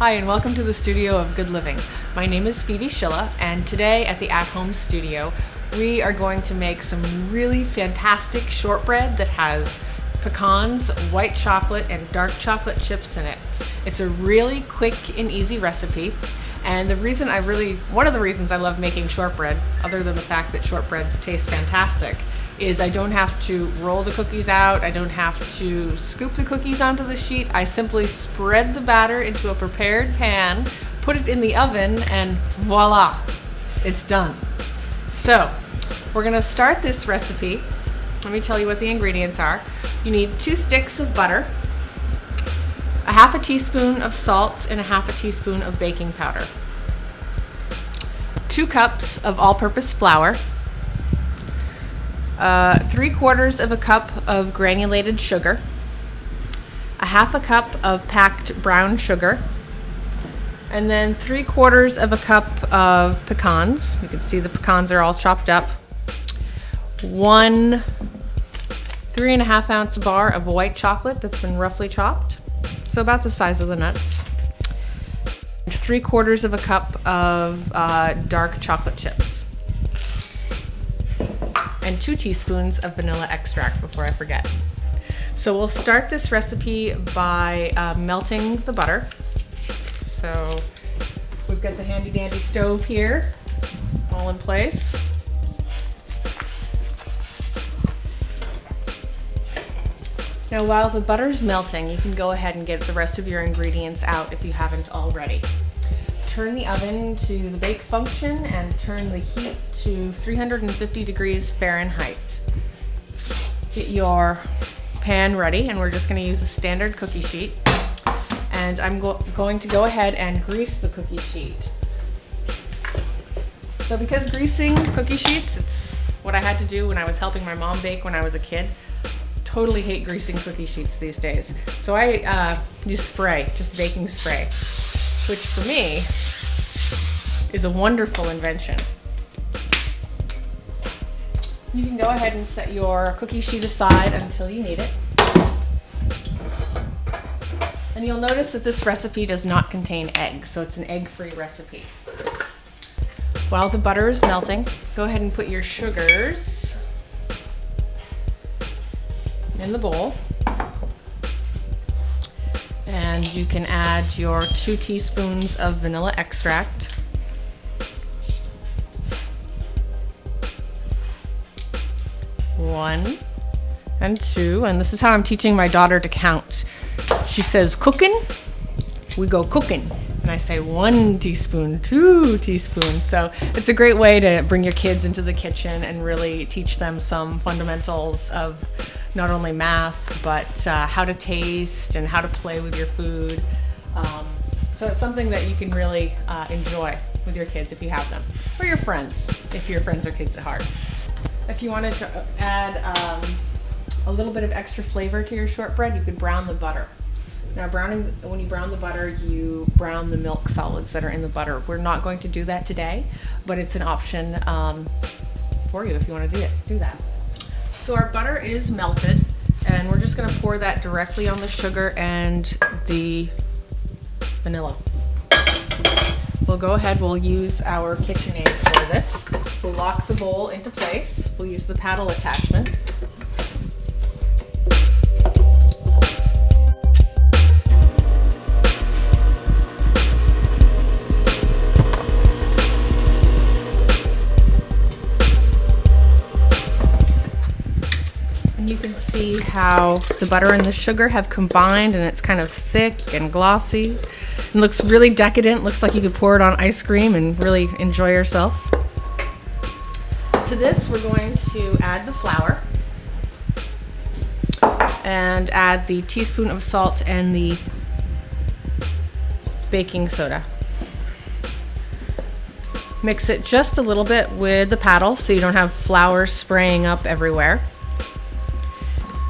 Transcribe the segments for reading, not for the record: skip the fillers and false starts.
Hi, and welcome to the studio of Good Living. My name is Phoebe Schilla, and today at the at-home studio, we are going to make some really fantastic shortbread that has pecans, white chocolate, and dark chocolate chips in it. It's a really quick and easy recipe, and one of the reasons I love making shortbread, other than the fact that shortbread tastes fantastic, is I don't have to roll the cookies out, I don't have to scoop the cookies onto the sheet. I simply spread the batter into a prepared pan, put it in the oven, and voila, it's done. So, we're gonna start this recipe. Let me tell you what the ingredients are. You need 2 sticks of butter, a half a teaspoon of salt, and a half a teaspoon of baking powder, 2 cups of all-purpose flour, 3/4 of a cup of granulated sugar, a half a cup of packed brown sugar, and then 3/4 of a cup of pecans. You can see the pecans are all chopped up. 1 3.5 ounce bar of white chocolate that's been roughly chopped, so about the size of the nuts. 3/4 of a cup of dark chocolate chips. And 2 teaspoons of vanilla extract before I forget. So we'll start this recipe by melting the butter. So we've got the handy dandy stove here, all in place. Now while the butter's melting, you can go ahead and get the rest of your ingredients out if you haven't already. Turn the oven to the bake function and turn the heat to 350 degrees Fahrenheit. Get your pan ready, and we're just going to use a standard cookie sheet. And I'm going to go ahead and grease the cookie sheet. So because greasing cookie sheets, it's what I had to do when I was helping my mom bake when I was a kid. Totally hate greasing cookie sheets these days. So I use spray, just baking spray, which for me is a wonderful invention. You can go ahead and set your cookie sheet aside until you need it. And you'll notice that this recipe does not contain eggs, so it's an egg-free recipe. While the butter is melting, go ahead and put your sugars in the bowl. And you can add your 2 teaspoons of vanilla extract. One and 2, and this is how I'm teaching my daughter to count. She says cookin', we go cookin', and I say 1 teaspoon, 2 teaspoons. So it's a great way to bring your kids into the kitchen and really teach them some fundamentals of not only math, but how to taste and how to play with your food. So it's something that you can really enjoy with your kids if you have them, or your friends, if your friends are kids at heart. If you wanted to add a little bit of extra flavor to your shortbread, you could brown the butter. Now when you brown the butter, you brown the milk solids that are in the butter. We're not going to do that today, but it's an option for you if you want to do that. So our butter is melted, and we're just going to pour that directly on the sugar and the vanilla. We'll go ahead, we'll use our KitchenAid for this. We'll lock the bowl into place. We'll use the paddle attachment. And you can see how the butter and the sugar have combined, and it's kind of thick and glossy. It looks really decadent. Looks like you could pour it on ice cream and really enjoy yourself. To this, we're going to add the flour and add the teaspoon of salt and the baking soda. Mix it just a little bit with the paddle so you don't have flour spraying up everywhere.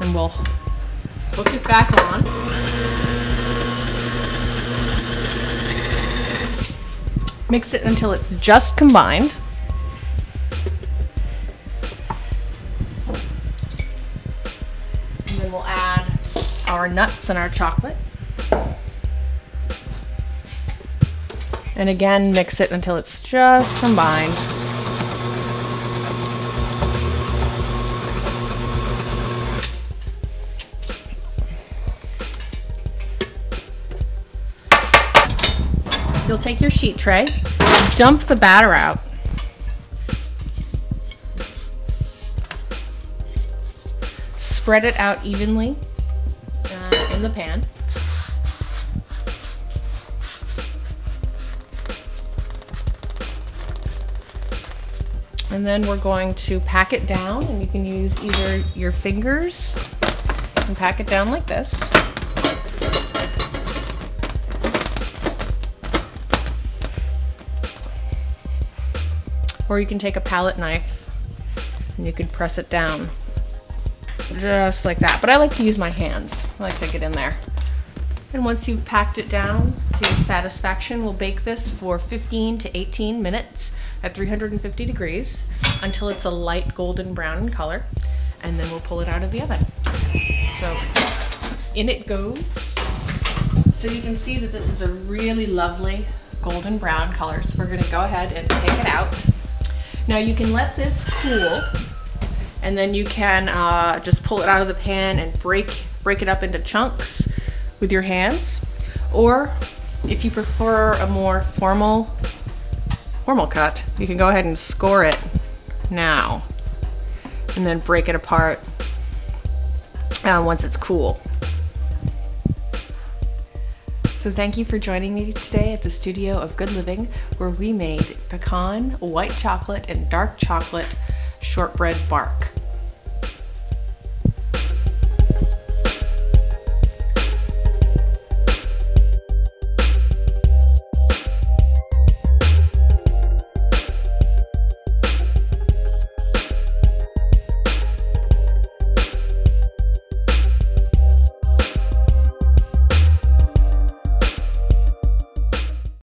And we'll hook it back on. Mix it until it's just combined. And then we'll add our nuts and our chocolate. And again, mix it until it's just combined. You'll take your sheet tray, dump the batter out. Spread it out evenly in the pan. And then we're going to pack it down, and you can use either your fingers and pack it down like this. Or you can take a palette knife and you can press it down just like that. But I like to use my hands. I like to get in there. And once you've packed it down to your satisfaction, we'll bake this for 15 to 18 minutes at 350 degrees until it's a light golden brown in color. And then we'll pull it out of the oven. So in it goes. So you can see that this is a really lovely golden brown color. So we're gonna go ahead and take it out. Now you can let this cool, and then you can just pull it out of the pan and break it up into chunks with your hands. Or if you prefer a more formal cut, you can go ahead and score it now and then break it apart once it's cool. So thank you for joining me today at the studio of Good Living, where we made pecan, white chocolate, and dark chocolate shortbread bark.